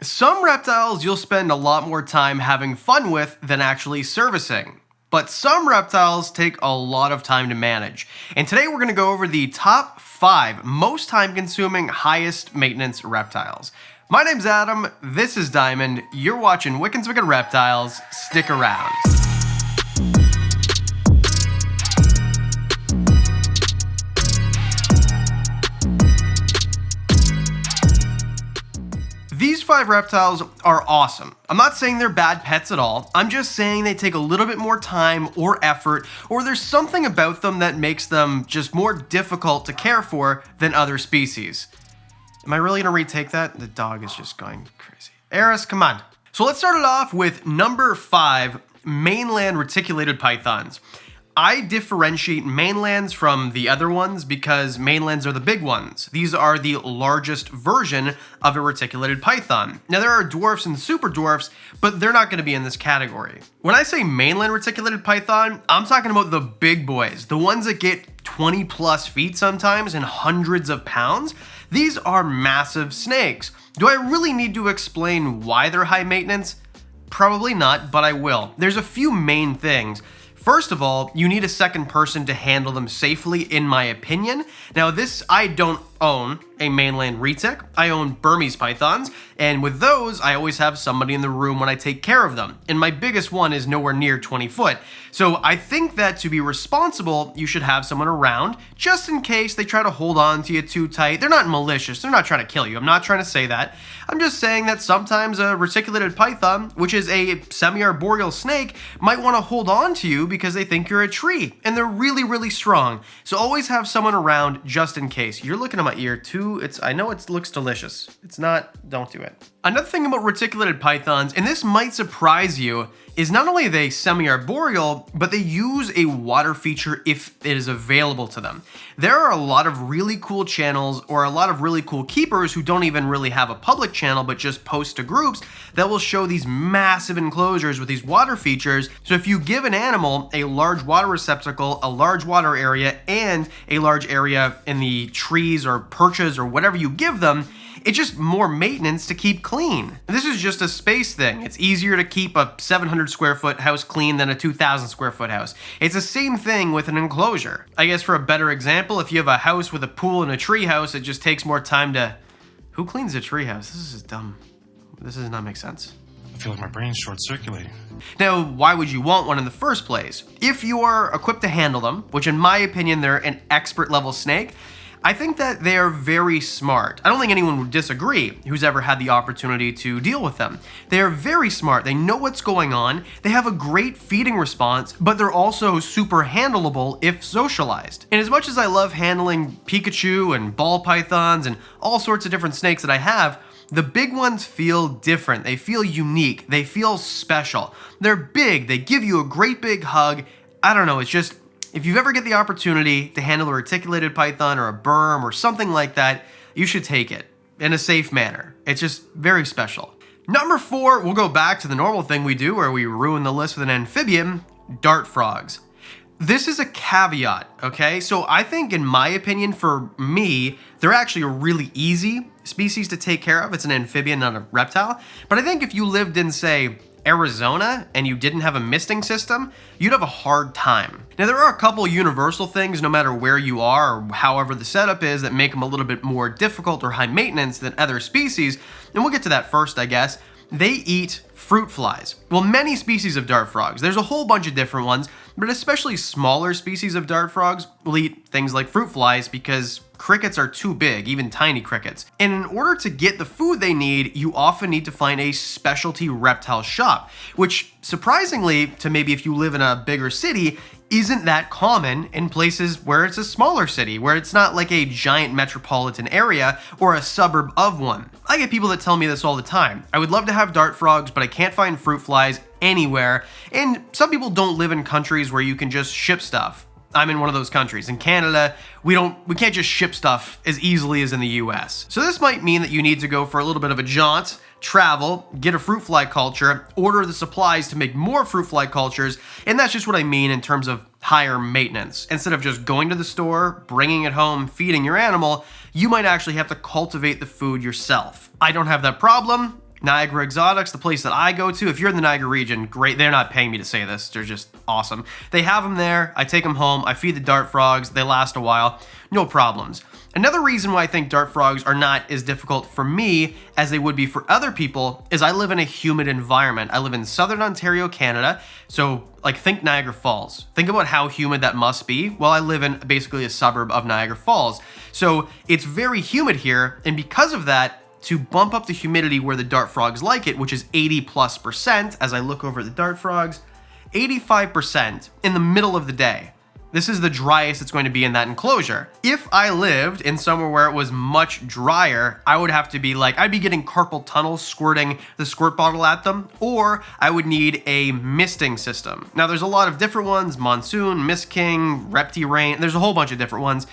Some reptiles you'll spend a lot more time having fun with than actually servicing. But some reptiles take a lot of time to manage. And today we're going to go over the top 5 most time consuming, highest maintenance reptiles. My name's Adam, this is Diamond, you're watching Wiccan's Wicked Reptiles, stick around. These 5 reptiles are awesome. I'm not saying they're bad pets at all, I'm just saying they take a little bit more time or effort, or there's something about them that makes them just more difficult to care for than other species. Am I really gonna retake that? The dog is just going crazy. Eris, come on. So let's start it off with number 5, Mainland Reticulated Pythons. I differentiate mainlands from the other ones because mainlands are the big ones. These are the largest version of a reticulated python. Now there are dwarfs and super dwarfs, but they're not going to be in this category. When I say mainland reticulated python, I'm talking about the big boys, the ones that get 20 plus feet sometimes and hundreds of pounds. These are massive snakes. Do I really need to explain why they're high maintenance? Probably not, but I will. There's a few main things. First of all, you need a second person to handle them safely, in my opinion. Now I don't own a mainland retic, I own Burmese pythons, and with those, I always have somebody in the room when I take care of them. And my biggest one is nowhere near 20 foot. So I think that to be responsible, you should have someone around, just in case they try to hold on to you too tight. They're not malicious, they're not trying to kill you, I'm not trying to say that. I'm just saying that sometimes a reticulated python, which is a semi-arboreal snake, might want to hold on to you because they think you're a tree, and they're really, really strong. So always have someone around just in case. You're looking at my ear too. I know it looks delicious. It's not, don't do it. Another thing about reticulated pythons, and this might surprise you, is not only are they semi-arboreal, but they use a water feature if it is available to them. There are a lot of really cool channels or a lot of really cool keepers who don't even really have a public channel but just post to groups that will show these massive enclosures with these water features. So if you give an animal a large water receptacle, a large water area, and a large area in the trees or perches or whatever you give them, it's just more maintenance to keep clean. This is just a space thing. It's easier to keep a 700 square foot house clean than a 2,000 square foot house. It's the same thing with an enclosure. I guess for a better example, if you have a house with a pool and a tree house, it just takes more time to... Who cleans a tree house? This is dumb. This does not make sense. I feel like my brain's short circulating. Now, why would you want one in the first place? If you are equipped to handle them, which in my opinion, they're an expert level snake, I think that they are very smart. I don't think anyone would disagree who's ever had the opportunity to deal with them. They are very smart. They know what's going on. They have a great feeding response, but they're also super handleable if socialized. And as much as I love handling Pikachu and ball pythons and all sorts of different snakes that I have, the big ones feel different. They feel unique. They feel special. They're big. They give you a great big hug. I don't know, it's just, if you ever get the opportunity to handle a reticulated python or a berm or something like that, you should take it in a safe manner. It's just very special. Number 4, we'll go back to the normal thing we do where we ruin the list with an amphibian, dart frogs. This is a caveat, okay? So I think, in my opinion, for me, they're actually a really easy species to take care of. It's an amphibian, not a reptile. But I think if you lived in, say, Arizona and you didn't have a misting system, you'd have a hard time. Now there are a couple universal things no matter where you are or however the setup is that make them a little bit more difficult or high maintenance than other species, and we'll get to that first, I guess. They eat fruit flies. Well, many species of dart frogs. There's a whole bunch of different ones, but especially smaller species of dart frogs will eat things like fruit flies because crickets are too big, even tiny crickets. And in order to get the food they need, you often need to find a specialty reptile shop, which surprisingly, to maybe if you live in a bigger city, isn't that common in places where it's a smaller city, where it's not like a giant metropolitan area or a suburb of one. I get people that tell me this all the time. I would love to have dart frogs, but I can't find fruit flies anywhere. And some people don't live in countries where you can just ship stuff. I'm in one of those countries. In Canada, we can't just ship stuff as easily as in the US. So this might mean that you need to go for a little bit of a jaunt, travel, get a fruit fly culture, order the supplies to make more fruit fly cultures, and that's just what I mean in terms of higher maintenance. Instead of just going to the store, bringing it home, feeding your animal, you might actually have to cultivate the food yourself. I don't have that problem. Niagara Exotics, the place that I go to, if you're in the Niagara region, great. They're not paying me to say this. They're just awesome. They have them there. I take them home. I feed the dart frogs. They last a while. No problems. Another reason why I think dart frogs are not as difficult for me as they would be for other people is I live in a humid environment. I live in southern Ontario, Canada. So like think Niagara Falls. Think about how humid that must be. Well, I live in basically a suburb of Niagara Falls. So it's very humid here. And because of that, to bump up the humidity where the dart frogs like it, which is 80+%, as I look over at the dart frogs, 85% in the middle of the day. This is the driest it's going to be in that enclosure. If I lived in somewhere where it was much drier, I would have to be like, I'd be getting carpal tunnel squirting the squirt bottle at them, or I would need a misting system. Now there's a lot of different ones, Monsoon, Mist King, Repti Rain, there's a whole bunch of different ones.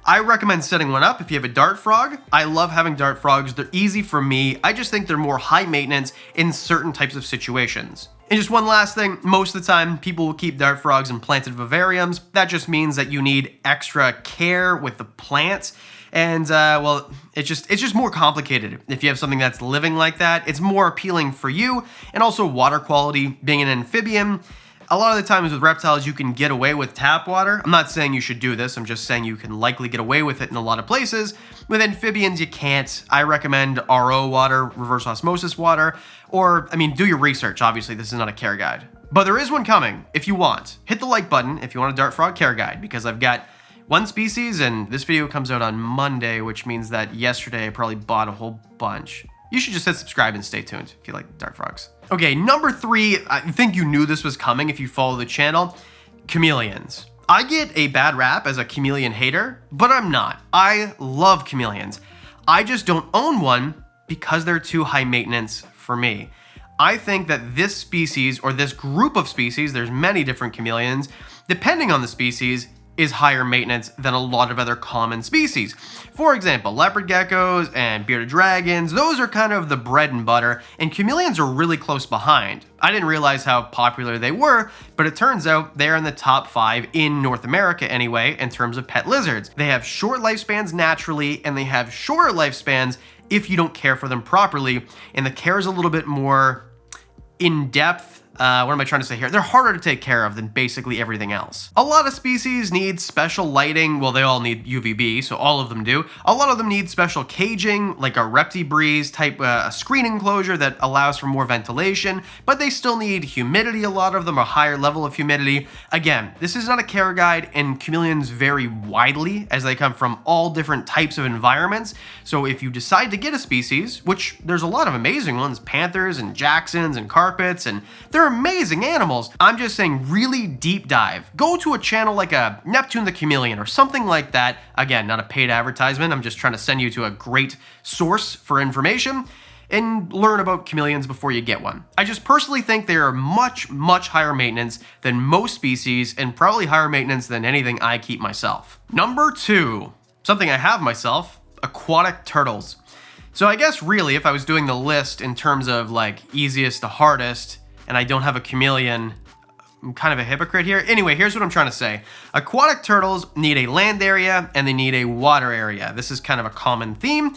I recommend setting one up if you have a dart frog. I love having dart frogs. They're easy for me. I just think they're more high maintenance in certain types of situations. And just one last thing, most of the time people will keep dart frogs in planted vivariums. That just means that you need extra care with the plants. And well, it's just more complicated. If you have something that's living like that, it's more appealing for you. And also water quality, being an amphibian, a lot of the times with reptiles, you can get away with tap water. I'm not saying you should do this. I'm just saying you can likely get away with it in a lot of places. With amphibians, you can't. I recommend RO water, reverse osmosis water, or, I mean, do your research. Obviously, this is not a care guide. But there is one coming if you want. Hit the like button if you want a dart frog care guide, because I've got one species, and this video comes out on Monday, which means that yesterday I probably bought a whole bunch. You should just hit subscribe and stay tuned if you like dart frogs. Okay, number 3, I think you knew this was coming if you follow the channel, chameleons. I get a bad rap as a chameleon hater, but I'm not. I love chameleons. I just don't own one because they're too high maintenance for me. I think that this species, or this group of species, there's many different chameleons, depending on the species, is higher maintenance than a lot of other common species. For example, leopard geckos and bearded dragons, those are kind of the bread and butter, and chameleons are really close behind. I didn't realize how popular they were, but it turns out they're in the top 5 in North America anyway, in terms of pet lizards. They have short lifespans naturally, and they have shorter lifespans if you don't care for them properly, and the care is a little bit more in-depth. What am I trying to say here? They're harder to take care of than basically everything else. A lot of species need special lighting. Well, they all need UVB, so all of them do. A lot of them need special caging, like a Repti type a screen enclosure that allows for more ventilation, but they still need humidity, a lot of them, a higher level of humidity. Again, this is not a care guide, and chameleons vary widely as they come from all different types of environments. So if you decide to get a species, which there's a lot of amazing ones, panthers and jacksons and carpets, and they're amazing animals. I'm just saying really deep dive. Go to a channel like a Neptune the Chameleon or something like that. Again, not a paid advertisement. I'm just trying to send you to a great source for information and learn about chameleons before you get one. I just personally think they are much, much higher maintenance than most species, and probably higher maintenance than anything I keep myself. Number 2, something I have myself, aquatic turtles. So I guess really if I was doing the list in terms of like easiest to hardest, and I don't have a chameleon, I'm kind of a hypocrite here. Anyway, here's what I'm trying to say. Aquatic turtles need a land area and they need a water area. This is kind of a common theme.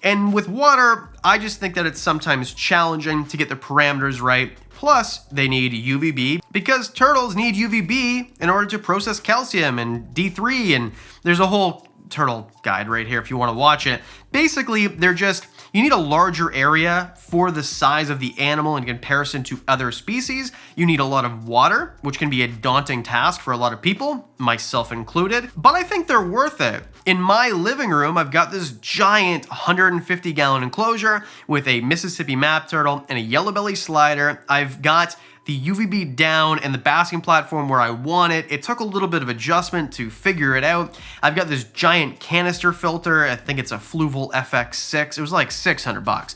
And with water, I just think that it's sometimes challenging to get the parameters right. Plus, they need UVB because turtles need UVB in order to process calcium and D3, and there's a whole turtle guide right here if you want to watch it. Basically, you need a larger area for the size of the animal in comparison to other species. You need a lot of water, which can be a daunting task for a lot of people, myself included, but I think they're worth it. In my living room, I've got this giant 150-gallon enclosure with a Mississippi map turtle and a yellow bellied slider. I've got the UVB down and the basking platform where I want it. It took a little bit of adjustment to figure it out. I've got this giant canister filter. I think it's a Fluval FX6. It was like $600.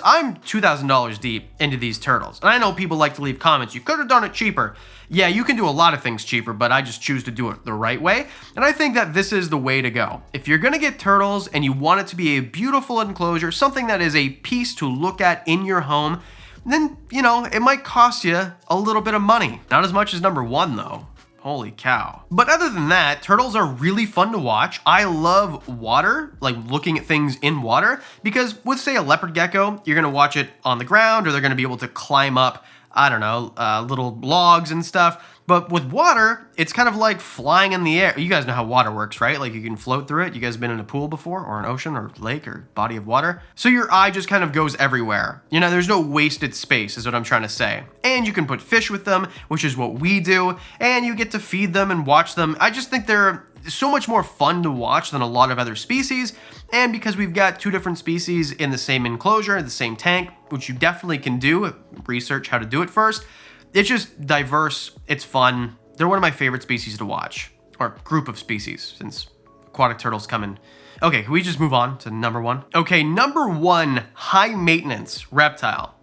I'm $2,000 deep into these turtles. And I know people like to leave comments, you could have done it cheaper. Yeah, you can do a lot of things cheaper, but I just choose to do it the right way. And I think that this is the way to go. If you're gonna get turtles and you want it to be a beautiful enclosure, something that is a piece to look at in your home, then, it might cost you a little bit of money. Not as much as number 1 though. Holy cow. But other than that, turtles are really fun to watch. I love water, like looking at things in water, because with, say, a leopard gecko, you're gonna watch it on the ground, or they're gonna be able to climb up, I don't know, little logs and stuff. But with water, it's kind of like flying in the air. You guys know how water works, right? Like you can float through it. You guys been in a pool before, or an ocean or lake or body of water? So your eye just kind of goes everywhere. You know, there's no wasted space is what I'm trying to say. And you can put fish with them, which is what we do. And you get to feed them and watch them. I just think they're so much more fun to watch than a lot of other species. And because we've got 2 different species in the same enclosure, the same tank, which you definitely can do, research how to do it first. It's just diverse, it's fun. They're one of my favorite species to watch, or group of species, since aquatic turtles come in. Okay, can we just move on to number 1? Okay, number 1 high maintenance reptile,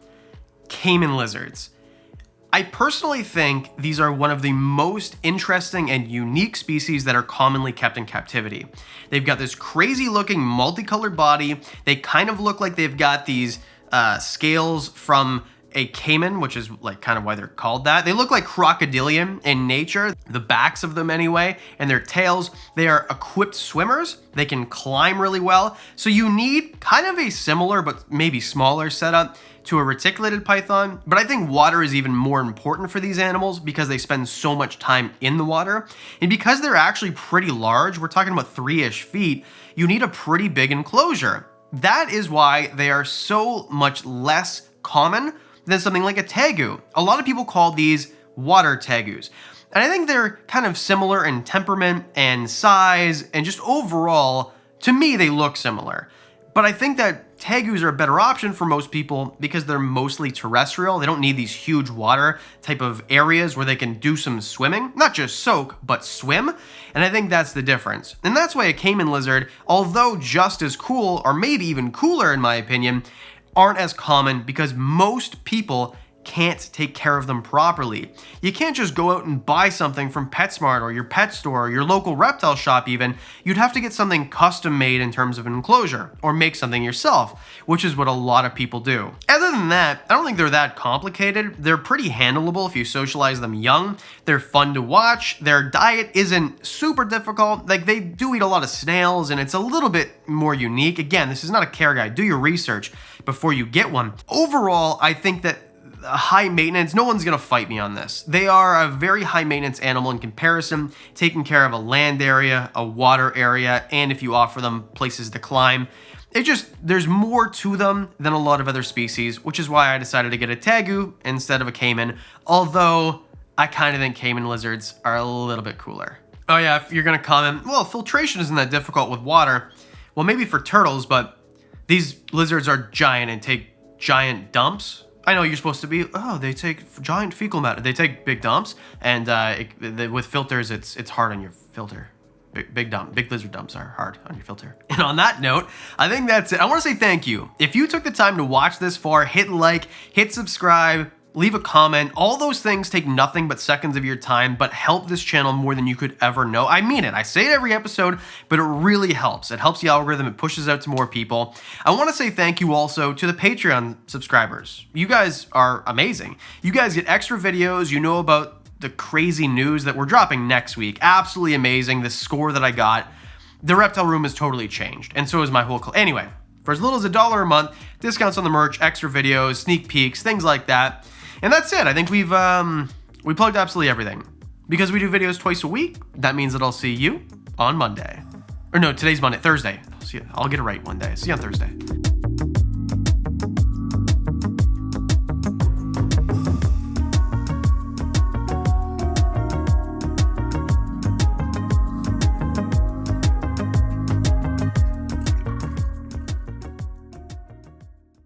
Caiman lizards. I personally think these are one of the most interesting and unique species that are commonly kept in captivity. They've got this crazy looking multicolored body. They kind of look like they've got these scales from a caiman, which is like kind of why they're called that. They look like crocodilian in nature, the backs of them anyway, and their tails. They are equipped swimmers. They can climb really well. So you need kind of a similar but maybe smaller setup to a reticulated python, but I think water is even more important for these animals because they spend so much time in the water. And because they're actually pretty large, we're talking about 3-ish feet, you need a pretty big enclosure. That is why they are so much less common than something like a tegu. A lot of people call these water tegus. And I think they're kind of similar in temperament and size and just overall, to me, they look similar. But I think that tegus are a better option for most people because they're mostly terrestrial. They don't need these huge water type of areas where they can do some swimming, not just soak, but swim. And I think that's the difference. And that's why a Caiman lizard, although just as cool, or maybe even cooler in my opinion, aren't as common because most people can't take care of them properly. You can't just go out and buy something from PetSmart or your pet store or your local reptile shop even. You'd have to get something custom made in terms of an enclosure or make something yourself, which is what a lot of people do. Other than that, I don't think they're that complicated. They're pretty handleable if you socialize them young. They're fun to watch. Their diet isn't super difficult. Like they do eat a lot of snails and it's a little bit more unique. Again, this is not a care guide. Do your research before you get one. Overall, I think that high maintenance, no one's gonna fight me on this. They are a very high maintenance animal in comparison, taking care of a land area, a water area, and if you offer them places to climb. There's more to them than a lot of other species, which is why I decided to get a tegu instead of a caiman, although I kind of think Caiman lizards are a little bit cooler. Oh yeah, if you're gonna comment, well, filtration isn't that difficult with water. Well, maybe for turtles, but these lizards are giant and take giant dumps. I know you're supposed to be, oh, they take giant fecal matter. They take big dumps, and with filters, it's hard on your filter. Big lizard dumps are hard on your filter. And on that note, I think that's it. I want to say thank you. If you took the time to watch this far, hit like, hit subscribe, leave a comment. All those things take nothing but seconds of your time, but help this channel more than you could ever know. I mean it. I say it every episode, but it really helps. It helps the algorithm. It pushes out to more people. I want to say thank you also to the Patreon subscribers. You guys are amazing. You guys get extra videos. You know about the crazy news that we're dropping next week. Absolutely amazing. The score that I got. The reptile room has totally changed, and so is my whole anyway, for as little as $1 a month, discounts on the merch, extra videos, sneak peeks, things like that. And that's it. I think we plugged absolutely everything. Because we do videos twice a week, that means that I'll see you on Monday. Or no, today's Monday, Thursday. I'll get it right one day. See you on Thursday.